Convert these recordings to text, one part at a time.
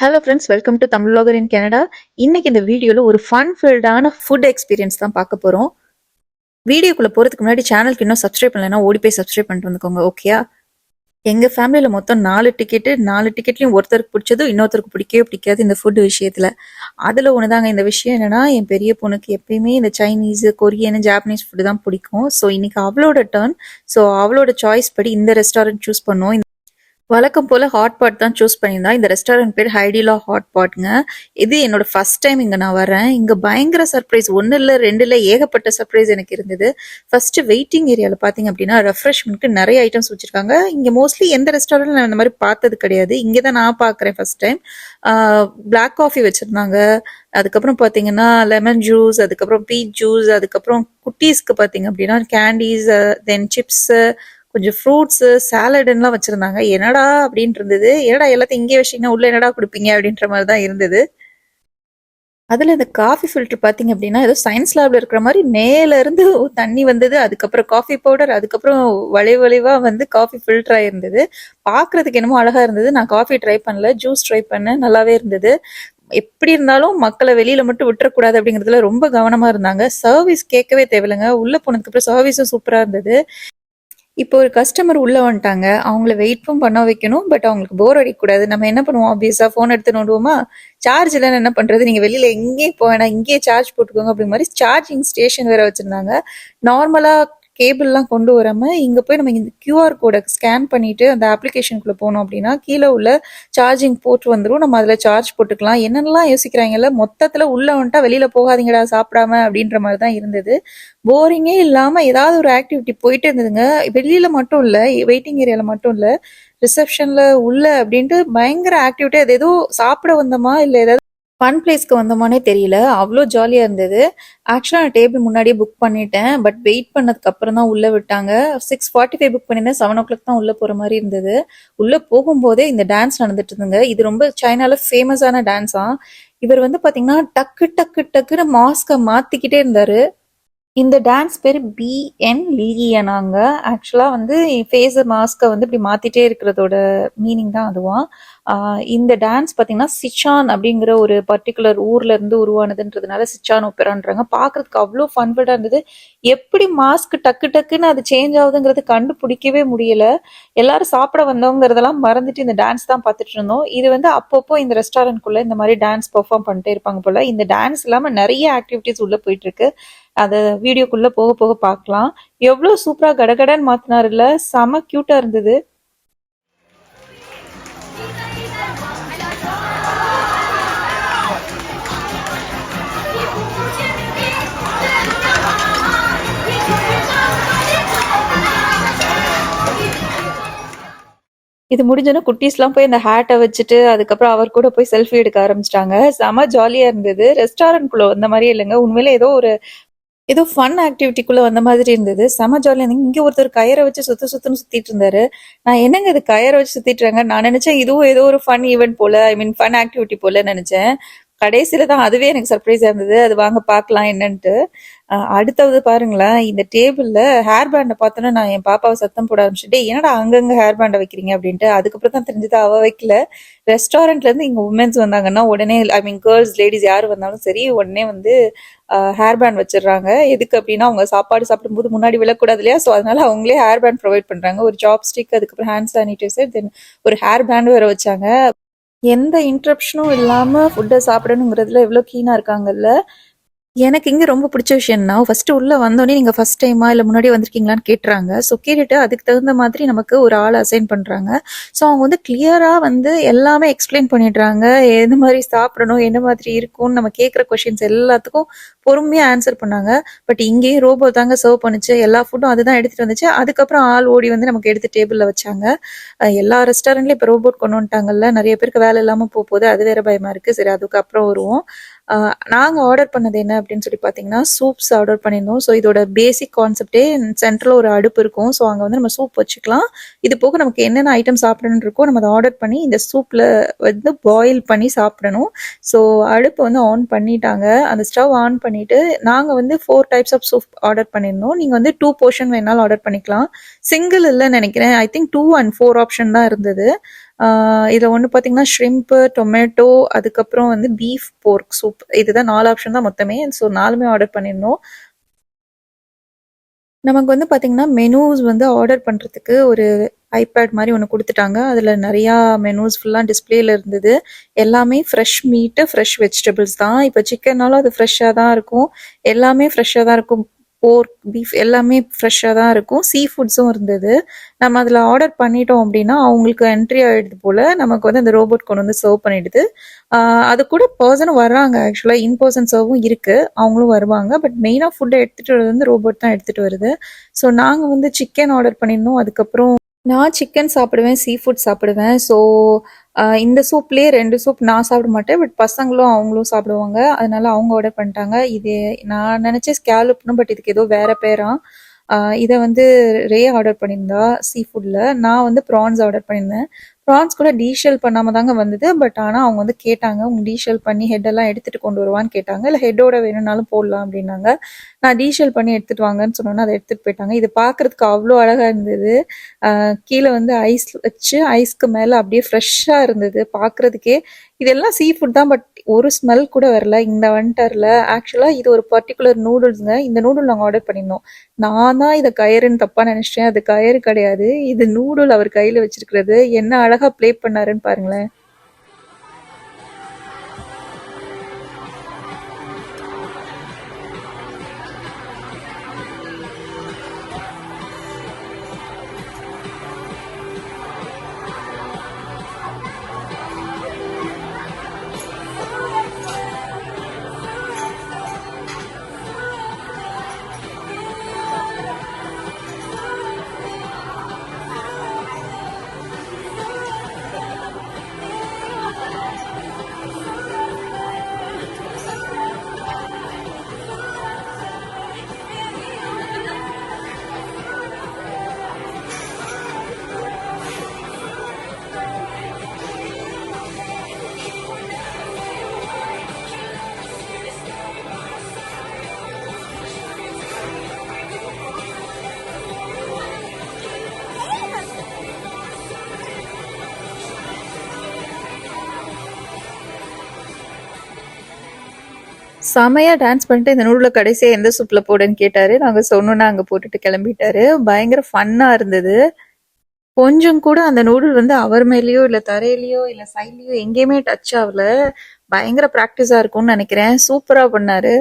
Hello friends, welcome to Tamil vlogger in Canada. இன்னைக்கு இந்த வீடியோவில் ஒரு ஃபன் ஃபில்டான ஃபுட் எக்ஸ்பீரியன்ஸ் தான் பார்க்க போகிறோம். வீடியோக்குள்ளே போகிறதுக்கு முன்னாடி சேனலுக்கு இன்னும் சப்ஸ்கிரைப் பண்ணலைன்னா ஓடி போய் சப்ஸ்கிரைப் பண்ணிட்டு வந்துக்கோங்க, ஓகேயா? எங்கள் ஃபேமிலியில் மொத்தம் 4 டிக்கெட்லையும் ஒருத்தருக்கு பிடிச்சதும் இன்னொருத்தருக்கு பிடிக்கவே பிடிக்காது இந்த ஃபுட் விஷயத்தில். அதில் ஒன்று தாங்க இந்த விஷயம் என்னென்னா, என் பெரிய பொண்ணுக்கு எப்பயுமே இந்த சைனீஸு, கொரியனு, ஜாப்பனீஸ் ஃபுட்டு தான் பிடிக்கும். ஸோ இன்னைக்கு அவளோட டர்ன். ஸோ அவளோட சாய்ஸ் படி இந்த ரெஸ்டாரண்ட் சூஸ் பண்ணோம். வழக்கம் போல ஹாட் பாட் தான் சூஸ் பண்ணியிருந்தா. இந்த ரெஸ்டாரண்ட் பேர் ஹைடிலா ஹாட் பாட்ங்க. இது என்னோட ஃபர்ஸ்ட் டைம் இங்கே நான் வரேன். இங்கே பயங்கர சர்ப்ரைஸ், ஒன்று இல்லை 2 இல்லை, ஏகப்பட்ட சர்ப்ரைஸ் எனக்கு இருந்தது. ஃபர்ஸ்ட் வெயிட்டிங் ஏரியாவில் பார்த்தீங்க அப்படின்னா ரெஃப்ரெஷ்மெண்ட்க்கு நிறைய ஐட்டம்ஸ் வச்சிருக்காங்க. இங்கே மோஸ்ட்லி எந்த ரெஸ்டாரண்ட் நான் இந்த மாதிரி பார்த்தது கிடையாது. இங்கே தான் நான் பார்க்குறேன் ஃபர்ஸ்ட் டைம். பிளாக் காஃபி வச்சுருந்தாங்க. அதுக்கப்புறம் பார்த்தீங்கன்னா லெமன் ஜூஸ், அதுக்கப்புறம் பீச் ஜூஸ், அதுக்கப்புறம் குட்டீஸ்க்கு பார்த்தீங்க அப்படின்னா கேண்டீஸ், தென் சிப்ஸு, கொஞ்சம் ஃப்ரூட்ஸு, சாலடுலாம் வச்சுருந்தாங்க. என்னடா அப்படின்ட்டு இருந்தது. என்னடா எல்லாத்தையும் இங்கே வச்சிங்கன்னா உள்ள என்னடா கொடுப்பீங்க அப்படின்ற மாதிரி தான் இருந்தது. அதில் இந்த காஃபி ஃபில்டர் பார்த்தீங்க அப்படின்னா ஏதோ சயின்ஸ் லேபில் இருக்கிற மாதிரி மேலேருந்து தண்ணி வந்தது. அதுக்கப்புறம் காஃபி பவுடர், அதுக்கப்புறம் வளைவாக வந்து காஃபி ஃபில்டராக இருந்தது. பார்க்குறதுக்கு என்னமோ அழகாக இருந்தது. நான் காஃபி ட்ரை பண்ணல, ஜூஸ் ட்ரை பண்ணேன், நல்லாவே இருந்தது. எப்படி இருந்தாலும் மக்களை வெளியில மட்டும் விட்டுறக்கூடாது அப்படிங்கிறதுல ரொம்ப கவனமாக இருந்தாங்க. சர்வீஸ் கேட்கவே தேவையில்லைங்க. உள்ளே போனதுக்கப்புறம் சர்வீஸும் சூப்பராக இருந்தது. இப்போ ஒரு கஸ்டமர் உள்ள வந்துட்டாங்க, அவங்கள வெயிட்டும் பண்ண வைக்கணும். பட் அவங்களுக்கு போர் அடிக்கக்கூடாது. நம்ம என்ன பண்ணுவோம், ஆப்வியஸா ஃபோன் எடுத்து நோண்டுவோமா? சார்ஜ் இல்லைன்னு என்ன பண்றது? நீங்க வெளியில எங்கேயும் போவேனா, இங்கேயே சார்ஜ் போட்டுக்கோங்க அப்படி மாதிரி சார்ஜிங் ஸ்டேஷன் வேற வச்சிருந்தாங்க. நார்மலா கேபிள்லாம் கொண்டு வராம இங்க போய் நம்ம இந்த கியூஆர் கோடை ஸ்கேன் பண்ணிட்டு அந்த அப்ளிகேஷனுக்குள்ள போனோம் அப்படின்னா கீழே உள்ள சார்ஜிங் போர்ட் வந்துடும். நம்ம அதுல சார்ஜ் போட்டுக்கலாம். என்னென்னலாம் யோசிக்கிறாங்கல்ல, மொத்தத்துல உள்ள வந்துட்டா வெளியில போகாதீங்கடா சாப்பிடாம அப்படின்ற மாதிரி தான் இருந்தது. போரிங்கே இல்லாம ஏதாவது ஒரு ஆக்டிவிட்டி போயிட்டு இருந்ததுங்க. வெளியில மட்டும் இல்ல, வெயிட்டிங் ஏரியால மட்டும் இல்ல, ரிசப்ஷன்ல உள்ள அப்படின்ட்டு பயங்கர ஆக்டிவிட்டி. அது ஏதோ சாப்பிட வந்தோமா இல்ல ஏதாவது ஃபன் பிளேஸ்க்கு வந்தோமானே தெரியல. அவ்வளோ ஜாலியாக இருந்தது. ஆக்சுவலாக நான் டேபிள் முன்னாடியே புக் பண்ணிட்டேன். பட் வெயிட் பண்ணதுக்கு அப்புறம் தான் உள்ளே விட்டாங்க. 6:45 புக் பண்ணியிருந்தேன். 7 o'clock தான் உள்ளே போகிற மாதிரி இருந்தது. உள்ளே போகும்போதே இந்த டான்ஸ் நடந்துட்டு இருந்துங்க. இது ரொம்ப சைனால ஃபேமஸான டான்ஸா. இவர் வந்து பார்த்தீங்கன்னா டக்கு டக்கு டக்குன்னு மாஸ்கை மாற்றிக்கிட்டே இருந்தாரு. இந்த டான்ஸ் பேர் பிஎன் லீலியனாங்க. ஆக்சுவலாக வந்து ஃபேஸ் மாஸ்கை வந்து இப்படி மாற்றிட்டே இருக்கிறதோட மீனிங் தான் அதுவான். இந்த டான்ஸ் பார்த்தீங்கன்னா சிச்சான் அப்படிங்கிற ஒரு பர்டிகுலர் ஊர்ல இருந்து உருவானதுன்றதுனால சிச்சான் ஒப்பேரான்றாங்க. பார்க்கறதுக்கு அவ்வளோ ஃபன்ஃபுல்லாக இருந்தது. எப்படி மாஸ்க் டக்கு டக்குன்னு அது சேஞ்ச் ஆகுதுங்கிறது கண்டுபிடிக்கவே முடியல. எல்லாரும் சாப்பிட வந்தவங்கிறதெல்லாம் மறந்துட்டு இந்த டான்ஸ் தான் பார்த்துட்டு இருந்தோம். இது வந்து அப்பப்போ இந்த ரெஸ்டாரண்ட்குள்ள இந்த மாதிரி டான்ஸ் பெர்ஃபார்ம் பண்ணிட்டே இருப்பாங்க போல. இந்த டான்ஸ் இல்லாமல் நிறைய ஆக்டிவிட்டிஸ் உள்ள போயிட்டு இருக்கு. அதை வீடியோக்குள்ள போக போக பார்க்கலாம். எவ்வளோ சூப்பரா கடகடன்னு மாத்தினாரு இல்ல, செம கியூட்டா இருந்தது. இது முடிஞ்சோன்னா குட்டீஸ்லாம் போய் அந்த ஹேட்டை வச்சுட்டு அதுக்கப்புறம் அவர் கூட போய் செல்ஃபி எடுக்க ஆரம்பிச்சிட்டாங்க. செம ஜாலியா இருந்தது. ரெஸ்டாரண்ட்குள்ள வந்த மாதிரியே இல்லைங்க, உண்மையிலே ஏதோ ஃபன் ஆக்டிவிட்டிக்குள்ள வந்த மாதிரி இருந்தது. செம ஜாலியா இருந்தது. இங்க ஒருத்தர் கயிறை வச்சு சுத்துன்னு சுத்திட்டு இருந்தாரு. நான் என்னங்க இது கயிறை வச்சு சுத்திட்டு இருக்காங்க, நான் நினைச்சேன் இதுவும் ஏதோ ஒரு ஃபன் ஈவெண்ட் போல, ஐ மீன் ஃபன் ஆக்டிவிட்டி போல நினைச்சேன். கடைசியில தான் அதுவே எனக்கு சர்ப்ரைஸா இருந்தது. அது வாங்க பார்க்கலாம் என்னன்ட்டு. அடுத்தது பாருங்களேன், இந்த டேபிள்ல ஹேர் பேண்டை பார்த்தோன்னா நான் என் பாப்பாவை சத்தம் போட ஆரம்பிச்சுட்டு, என்னடா அங்கங்க ஹேர் பேண்டை வைக்கிறீங்க அப்படின்ட்டு. அதுக்கப்புறம் தான் தெரிஞ்சது அவ வைக்கல. ரெஸ்டாரண்ட்ல இருந்து இங்க உமன்ஸ் வந்தாங்கன்னா உடனே, ஐ மீன் கேர்ள்ஸ், லேடிஸ் யார் வந்தாலும் சரி, உடனே வந்து ஹேர் பேண்ட் வச்சிடுறாங்க. எதுக்கு அப்படின்னா அவங்க சாப்பாடு சாப்பிடும்போது முன்னாடி விழக்கூடாது இல்லையா, ஸோ அதனால அவங்களே ஹேர் பேண்ட் ப்ரொவைட் பண்றாங்க. ஒரு சாப்ஸ்டிக், அதுக்கப்புறம் ஹேண்ட் சானிடைசர், தென் ஒரு ஹேர் பேண்ட் வேற வச்சாங்க. எந்த இன்ட்ரப்ஷனும் இல்லாம ஃபுட்டை சாப்பிடணுங்கிறதுல எவ்வளோ கீனா இருக்காங்கல்ல. எனக்கு இங்க ரொம்ப பிடிச்ச விஷயம்னா, ஃபர்ஸ்ட் உள்ள வந்தோடனே நீங்க ஃபர்ஸ்ட் டைமா இல்ல முன்னாடி வந்திருக்கீங்களான்னு கேட்டுறாங்க. ஸோ கேட்டுட்டு அதுக்கு தகுந்த மாதிரி நமக்கு ஒரு ஆள் அசைன் பண்றாங்க. ஸோ அவங்க வந்து கிளியரா வந்து எல்லாமே எக்ஸ்பிளைன் பண்ணிடுறாங்க. எந்த மாதிரி சாப்பிடணும், என்ன மாதிரி இருக்கும்னு நம்ம கேட்குற கொஸ்டின்ஸ் எல்லாத்துக்கும் பொறுமையா ஆன்சர் பண்ணாங்க. பட் இங்கேயும் ரோபோ தாங்க சர்வ் பண்ணுச்சு. எல்லா ஃபுட்டும் அதுதான் எடுத்துட்டு வந்துச்சு. அதுக்கப்புறம் ஆள் ஓடி வந்து நமக்கு எடுத்து டேபிள்ல வச்சாங்க. எல்லா ரெஸ்டாரண்ட்லயும் இப்போ ரோபோட் கொண்டு வந்துட்டாங்கல்ல, நிறைய பேருக்கு வேலை இல்லாம போகுது. அது வேற பயமா இருக்கு. சரி, அதுக்கப்புறம் வருவோம். நாங்கள் ஆர்டர் பண்ணது என்ன அப்படின்னு சொல்லி பார்த்தீங்கன்னா, சூப்ஸ் ஆர்டர் பண்ணியிருந்தோம். ஸோ இதோட பேசிக் கான்செப்டே சென்ட்ரல் ஒரு அடுப்பு இருக்கும். ஸோ அங்கே வந்து நம்ம சூப் வச்சுக்கலாம். இது போக நமக்கு என்னென்ன ஐட்டம் சாப்பிடணும்னு இருக்கோ நம்ம அதை ஆர்டர் பண்ணி இந்த சூப்பில் வந்து பாயில் பண்ணி சாப்பிடணும். ஸோ அடுப்பு வந்து ஆன் பண்ணிட்டாங்க. அந்த ஸ்டவ் ஆன் பண்ணிட்டு நாங்கள் வந்து 4 டைப்ஸ் ஆஃப் சூப் ஆர்டர் பண்ணியிருந்தோம். நீங்கள் வந்து 2 போர்ஷன் வேணாலும் ஆர்டர் பண்ணிக்கலாம். சிங்கிள் இல்லைன்னு நினைக்கிறேன். ஐ திங்க் 2 and 4 ஆப்ஷன் தான் இருந்தது. இதில் ஒன்று பார்த்தீங்கன்னா ஷ்ரிம்ப்பு, டொமேட்டோ, அதுக்கப்புறம் வந்து பீஃப் போர்க் சூப். இதுதான் 4 ஆப்ஷன் தான் மொத்தமே. ஸோ 4மே ஆர்டர் பண்ணியிருந்தோம். நமக்கு வந்து பார்த்தீங்கன்னா, மெனூஸ் வந்து ஆர்டர் பண்ணுறதுக்கு ஒரு ஐபேட் மாரி ஒண்ணு குடுத்துட்டாங்க. அதுல நெறையா மெனூஸ் ஃபுல்லா டிஸ்ப்ளேல இருந்தது. எல்லாமே ஃப்ரெஷ் மீட்டு, ஃப்ரெஷ் வெஜிடபிள்ஸ் தான். இப்ப சிக்கன்னாலும் அது ஃப்ரெஷ்ஷா தான் இருக்கும். எல்லாமே ஃப்ரெஷ்ஷா தான் இருக்கும். போர்க், பீஃப் எல்லாமே ஃப்ரெஷ்ஷா தான் இருக்கும். சீ ஃபுட்ஸும் இருந்தது. நம்ம அதில் ஆர்டர் பண்ணிட்டோம் அப்படின்னா அவங்களுக்கு என்ட்ரி ஆகிடுது போல். நமக்கு வந்து அந்த ரோபோட் கொண்டு வந்து சர்வ் பண்ணிடுது. அது கூட பர்சனும் வர்றாங்க. ஆக்சுவலாக இன் பர்சன் சர்வும் இருக்குது, அவங்களும் வருவாங்க. பட் மெயினாக ஃபுட்டை எடுத்துகிட்டு வரது வந்து ரோபோட் தான் எடுத்துகிட்டு வருது. ஸோ நாங்கள் வந்து சிக்கன் ஆர்டர் பண்ணியிருந்தோம். அதுக்கப்புறம் நான் சிக்கன் சாப்பிடுவேன், சீ ஃபுட் சாப்பிடுவேன். ஸோ இந்த சூப்லேயே 2 சூப் நான் சாப்பிட மாட்டேன். பட் பசங்களும் அவங்களும் சாப்பிடுவாங்க. அதனால அவங்க ஆர்டர் பண்ணிட்டாங்க. இது நான் நினச்சேன் ஸ்கேலப்னு, பட் இதுக்கு ஏதோ வேற பேரா. இதை வந்து ரே ஆர்டர் பண்ணியிருந்தா சீ ஃபுட்டில். நான் வந்து ப்ரான்ஸ் ஆர்டர் பண்ணியிருந்தேன். ப்ரான்ஸ் கூட டீஷெல் பண்ணாமல் தாங்க வந்தது. பட் ஆனால் அவங்க வந்து கேட்டாங்க, உங்க டீஷெல் பண்ணி ஹெட்டெல்லாம் எடுத்துகிட்டு கொண்டு வருவான்னு கேட்டாங்க. இல்லை ஹெட்டோட வேணும்னாலும் போடலாம் அப்படின்னாங்க. நான் டீஷெல் பண்ணி எடுத்துகிட்டு வாங்கன்னு சொன்னோன்னா அதை எடுத்துகிட்டு போயிட்டாங்க. இது பார்க்குறதுக்கு அவ்வளோ அழகாக இருந்தது. கீழே வந்து ஐஸ் வச்சு ஐஸ்க்கு மேலே அப்படியே ஃப்ரெஷ்ஷாக இருந்தது பார்க்குறதுக்கே. இதெல்லாம் சீ ஃபுட் தான், பட் ஒரு ஸ்மெல் கூட வரல இந்த வின்டரில். ஆக்சுவலாக இது ஒரு பர்டிகுலர் நூடுல்ஸுங்க. இந்த நூடுல் நாங்கள் ஆர்டர் பண்ணியிருந்தோம். நான் தான் இதை கயறுன்னு தப்பாக நினச்சிட்டேன். அது கயறு கிடையாது, இது நூடுல் அவர் கையில் வச்சிருக்கிறது. என்ன அழகாக ப்ளே பண்ணாருன்னு பாருங்களேன். செமையா டான்ஸ் பண்ணிட்டு இந்த நூடுல கடைசியா எந்த சூப்ல போடுன்னு கேட்டாரு. நாங்க சொன்னோன்னா அங்க போட்டுட்டு கிளம்பிட்டாரு. பயங்கர ஃபன்னா இருந்தது. கொஞ்சம் கூட அந்த நூடுல் வந்து அவர் மேலேயோ இல்ல தரையிலயோ இல்ல சைட்லயோ எங்கேயுமே டச் ஆகல. பயங்கர ப்ராக்டிஸா இருக்கும்னு நினைக்கிறேன். சூப்பரா பண்ணாரு.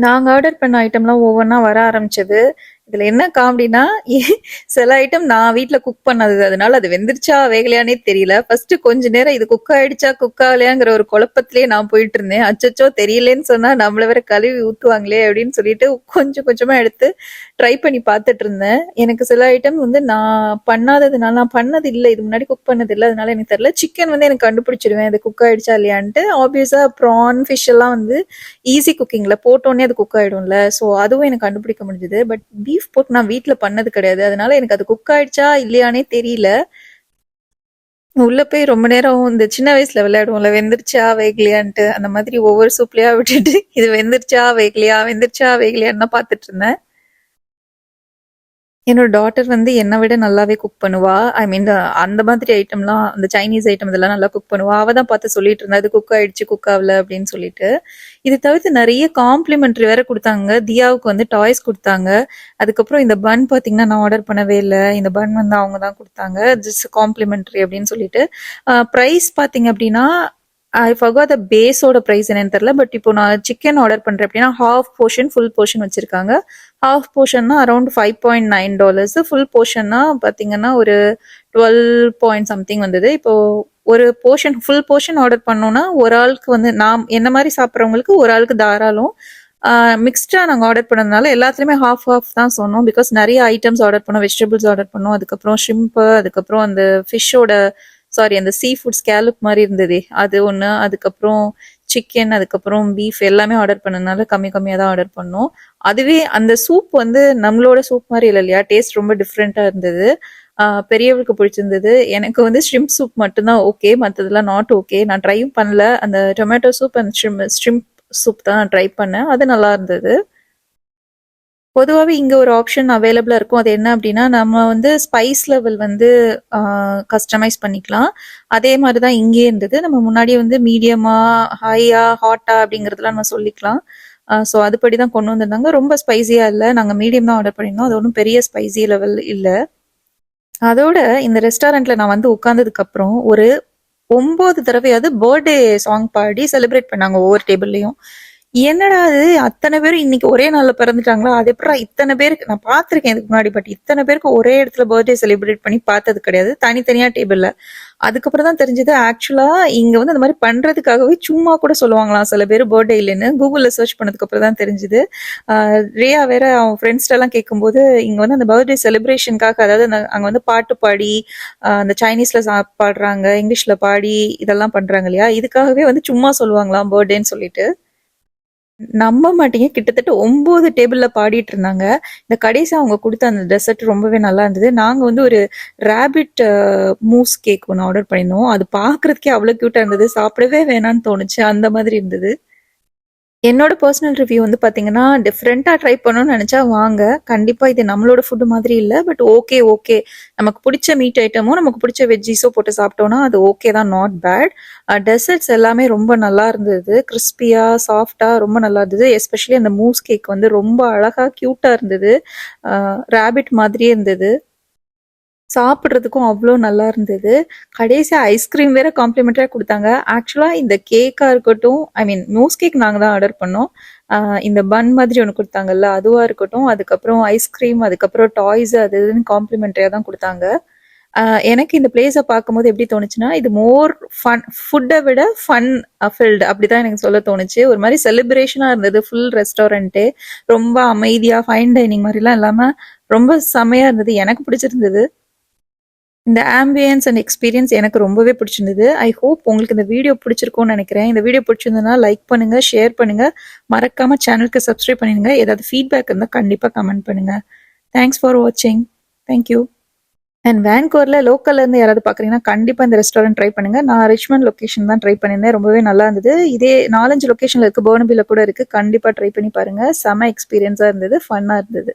நாங்க ஆர்டர் பண்ண ஐட்டம்லாம் ஒவ்வொன்றா வர ஆரம்பிச்சது. இதுல என்ன காமெடினா, சில ஐட்டம் நான் வீட்ல குக் பண்ணது. அதனால அது வெந்துருச்சா வேகலையானே தெரியல. ஃபர்ஸ்ட் கொஞ்ச நேரம் இது குக் ஆயிடுச்சா குக் ஆகலையாங்கிற ஒரு குழப்பத்திலேயே நான் போயிட்டு இருந்தேன். அச்சச்சோ தெரியலேன்னு சொன்னா நம்மள வேற கழுவி ஊத்துவாங்களே அப்படின்னு சொல்லிட்டு கொஞ்சம் கொஞ்சமா எடுத்து ட்ரை பண்ணி பார்த்துட்டு இருந்தேன். எனக்கு சில ஐட்டம் வந்து நான் பண்ணாததுனால, நான் பண்ணது இல்லை, இது முன்னாடி குக் பண்ணது இல்லை, அதனால எனக்கு தெரியல. சிக்கன் வந்து எனக்கு கண்டுபிடிச்சிடுவேன் இது குக் ஆயிடுச்சா இல்லையான்ட்டு. ஆப்வியஸா ப்ரான், ஃபிஷ் எல்லாம் வந்து ஈஸி குக்கிங்ல போட்டோன்னே அது குக் ஆயிடும்ல. ஸோ அதுவும் எனக்கு கண்டுபிடிக்க முடிஞ்சது. பட் பீஃப் போட்டு நான் வீட்டில் பண்ணது கிடையாது. அதனால எனக்கு அது குக் ஆயிடுச்சா இல்லையானே தெரியல. உள்ள போய் ரொம்ப நேரம் இந்த சின்ன வயசுல விளையாடுவோம்ல, வெந்துருச்சா வேகலையான்ட்டு, அந்த மாதிரி ஒவ்வொரு சூப்லயா விட்டுட்டு இது வெந்துருச்சா வேகலையா, வெந்துருச்சா வேகலையான்னு தான் பார்த்துட்டு இருந்தேன். என்னோட டாட்டர் வந்து என்னை விட நல்லாவே குக் பண்ணுவா. ஐ மீன் அந்த மாதிரி ஐட்டம்லாம், அந்த சைனீஸ் ஐட்டம் இதெல்லாம் நல்லா குக் பண்ணுவா. அவ தான் பார்த்து சொல்லிட்டு இருந்தா, இது குக் ஆயிடுச்சு குக் ஆகல அப்படின்னு சொல்லிட்டு. இது தவிர்த்து நிறைய காம்ப்ளிமெண்ட்ரி வேற கொடுத்தாங்க. தியாவுக்கு வந்து டாய்ஸ் கொடுத்தாங்க. அதுக்கப்புறம் இந்த பன் பார்த்தீங்கன்னா நான் ஆர்டர் பண்ணவே இல்லை. இந்த பன் வந்து அவங்க தான் கொடுத்தாங்க, ஜஸ்ட் காம்ப்ளிமெண்ட்ரி அப்படின்னு சொல்லிட்டு. ப்ரைஸ் பார்த்தீங்க அப்படின்னா, ஐ ஃபர்காட் த பேஸோட ப்ரைஸ் என்னன்னு தெரியல. பட் இப்போ நான் சிக்கன் ஆர்டர் பண்றேன் அப்படின்னா ஹாஃப் போர்ஷன் ஃபுல் போர்ஷன் வச்சிருக்காங்க. ஹாஃப் போர்ஷன்னா அரௌண்ட் $5.9, ஃபுல் போர்ஷன்னா பார்த்தீங்கன்னா ஒரு 12 பாயிண்ட் சம்திங் வந்தது. இப்போ ஒரு போர்ஷன் ஃபுல் போர்ஷன் ஆர்டர் பண்ணோம்னா ஒரு ஆளுக்கு வந்து நான் என்ன மாதிரி சாப்பிட்றவங்களுக்கு ஒரு ஆளுக்கு தாராளம். மிக்ஸ்டா நாங்கள் ஆர்டர் பண்ணதுனால எல்லாத்துலேயுமே ஹாஃப் ஹாஃப் தான் சொன்னோம். பிகாஸ் நிறைய ஐட்டம்ஸ் ஆர்டர் பண்ணோம், வெஜிடபிள்ஸ் ஆர்டர் பண்ணோம், அதுக்கப்புறம் ஷ்ரிம்ப்பு, அதுக்கப்புறம் அந்த ஃபிஷ்ஷோட சாரி அந்த சீ ஃபுட் ஸ்கேலப் மாதிரி இருந்ததே அது ஒன்று, அதுக்கப்புறம் சிக்கன், அதுக்கப்புறம் பீஃப் எல்லாமே ஆர்டர் பண்ணதுனால கம்மி கம்மியாக தான் ஆர்டர் பண்ணோம். அதுவே அந்த சூப் வந்து நம்மளோட சூப் மாதிரி இல்லை இல்லையா, டேஸ்ட் ரொம்ப டிஃப்ரெண்ட்டாக இருந்தது. பெரியவளுக்கு பிடிச்சிருந்தது. எனக்கு வந்து ஷ்ரிம்ப் சூப் மட்டும்தான் ஓகே, மற்றதெல்லாம் நாட் ஓகே. நான் ட்ரையும் பண்ணல. அந்த tomato soup and shrimp soup தான் ட்ரை பண்ணேன். அது நல்லா இருந்தது. பொதுவாவே இங்க ஒரு ஆப்ஷன் அவைலபிளா இருக்கும். அது என்ன அப்டின்னா, நம்ம வந்து ஸ்பைஸ் லெவல் வந்து கஸ்டமைஸ் பண்ணிக்கலாம். அதே மாரி தான் இங்கேயும் இருந்தது. நம்ம முன்னாடியே வந்து மீடியமா, ஹையா, ஹாட்டா அப்படிங்கிறதெல்லாம் நம்ம சொல்லிக்கலாம். ஸோ அதுபடி தான் கொண்டு வந்திருந்தாங்க. ரொம்ப ஸ்பைசியா இல்ல. நாங்க மீடியம் தான் ஆர்டர் பண்ணியிருந்தோம். அது ஒண்ணும் பெரிய ஸ்பைசி லெவல் இல்ல. அதோட இந்த ரெஸ்டாரண்ட்ல நான் வந்து உட்கார்ந்ததுக்கு அப்புறம் ஒரு 9 தடவையாவது பர்த்டே சாங் பாடி செலிப்ரேட் பண்ணாங்க ஒவ்வொரு டேபிள்லயும். என்னடா அது அத்தனை பேரும் இன்னைக்கு ஒரே நாள்ல பிறந்துட்டாங்களா? அது எப்படிடா இத்தனை பேருக்கு நான் பார்த்திருக்கேன் இதுக்கு முன்னாடி. பட் இத்தனை பேருக்கு ஒரே இடத்துல பர்த்டே செலிப்ரேட் பண்ணி பார்த்தது கிடையாது. தனித்தனியா டேபிள்ல. அதுக்கப்புறம் தான் தெரிஞ்சது ஆக்சுவலா இங்க வந்து அந்த மாதிரி பண்றதுக்காகவே சும்மா கூட சொல்லுவாங்களாம் சில பேர் பர்த்டே இல்லைன்னு. கூகுள்ல சர்ச் பண்ணதுக்கு அப்புறம் தான் தெரிஞ்சது. ரியா வேற அவன் ஃப்ரெண்ட்ஸ்ட எல்லாம் கேட்கும்போது இங்க வந்து அந்த பர்த்டே செலிப்ரேஷனுக்காக, அதாவது அங்க வந்து பாட்டு பாடி அந்த சைனீஸ்ல பாடுறாங்க, இங்கிலீஷ்ல பாடி இதெல்லாம் பண்றாங்க இல்லையா, இதுக்காகவே வந்து சும்மா சொல்லுவாங்களாம் பர்த்டேன்னு சொல்லிட்டு. நம்ப மாட்டீங்க, கிட்டத்தட்ட 9 டேபிள்ல பாடிட்டு இருந்தாங்க. இந்த கடைசியா அவங்க குடுத்த அந்த டெசர்ட் ரொம்பவே நல்லா இருந்தது. நாங்க வந்து ஒரு ராபிட் மூஸ் கேக் ஒன்று ஆர்டர் பண்ணியிருந்தோம். அது பார்க்கறதுக்கே அவ்வளோ கியூட்டா இருந்தது. சாப்பிடவே வேணான்னு தோணுச்சு. அந்த மாதிரி இருந்தது. என்னோட பர்சனல் ரிவ்யூ வந்து பார்த்தீங்கன்னா, டிஃப்ரெண்ட்டா ட்ரை பண்ணணும்னு நெனச்சா வாங்க. கண்டிப்பா இது நம்மளோட ஃபுட் மாதிரி இல்ல. But okay, okay. நமக்கு புடிச்ச மீட் ஐட்டமோ, நமக்கு புடிச்ச வெஜ்ஜீஸோ போட்டு சாப்பிட்டோம்னா, அது ஓகே தான். Not bad. டெசர்ட்ஸ் எல்லாமே ரொம்ப நல்லா இருந்தது. கிறிஸ்பியா, சாஃப்ட்டா ரொம்ப நல்லா இருந்தது. எஸ்பெஷலி அந்த மூஸ் கேக் வந்து ரொம்ப அழகா, கியூட்டா இருந்தது. ராபிட் மாதிரியே இருந்தது. சாப்பிட்றதுக்கும் அவ்வளோ நல்லா இருந்தது. கடைசியா ஐஸ்கிரீம் வேற காம்ப்ளிமெண்டரியா குடுத்தாங்க. ஆக்சுவலா இந்த கேக்கா இருக்கட்டும், ஐ மீன் மூஸ் கேக் நாங்க தான் ஆர்டர் பண்ணோம். இந்த பன் மாதிரி ஒண்ணு குடுத்தாங்கல்ல, அதுவா இருக்கட்டும், அதுக்கப்புறம் ஐஸ்கிரீம், அதுக்கப்புறம் டாய்ஸ் அது இதுன்னு காம்ப்ளிமெண்டரியா தான் குடுத்தாங்க. எனக்கு இந்த பிளேஸ பார்க்கும்போது எப்படி தோணுச்சுன்னா, இது மோர் ஃபன், ஃபுட்ட விட ஃபன் ஃபில்டு அப்படிதான் எனக்கு சொல்ல தோணுச்சு. ஒரு மாரி செலிப்ரேஷனா இருந்தது ஃபுல் ரெஸ்டாரண்ட்டே. ரொம்ப அமைதியா ஃபைன் டைனிங் மாரிலாம் இல்லாம ரொம்ப செமையா இருந்தது. எனக்கு பிடிச்சிருந்தது. இந்த ஆம்பியன்ஸ் அண்ட் எக்ஸ்பீரியன்ஸ் எனக்கு ரொம்பவே பிடிச்சிருந்தது. ஐ ஹோப் உங்களுக்கு இந்த வீடியோ பிடிச்சிருக்கும்னு நினைக்கிறேன். இந்த வீடியோ பிடிச்சிருந்ததுன்னா லைக் பண்ணுங்க, ஷேர் பண்ணுங்க, மறக்காம சேனலுக்கு சப்ஸ்கிரைப் பண்ணிடுங்க. ஏதாவது ஃபீட்பேக் இருந்தால் கண்டிப்பாக கமெண்ட் பண்ணுங்க. தேங்க்ஸ் ஃபார் வாட்சிங். தேங்க்யூ. அண்ட் வேன்கூவர்ல லோக்கல்ல இருந்து யாராவது பார்க்குறீங்கன்னா கண்டிப்பாக இந்த ரெஸ்டாரண்ட் ட்ரை பண்ணுங்க. நான் ரிச்மண்ட் லொக்கேஷன் தான் ட்ரை பண்ணியிருந்தேன். ரொம்பவே நல்லா இருந்தது. இதே 4-5 லொக்கேஷன்ல இருக்கு. பர்னபில கூட இருக்கு. கண்டிப்பாக ட்ரை பண்ணி பாருங்க. செம எக்ஸ்பீரியன்ஸாக இருந்தது. ஃபன்னாக இருந்தது.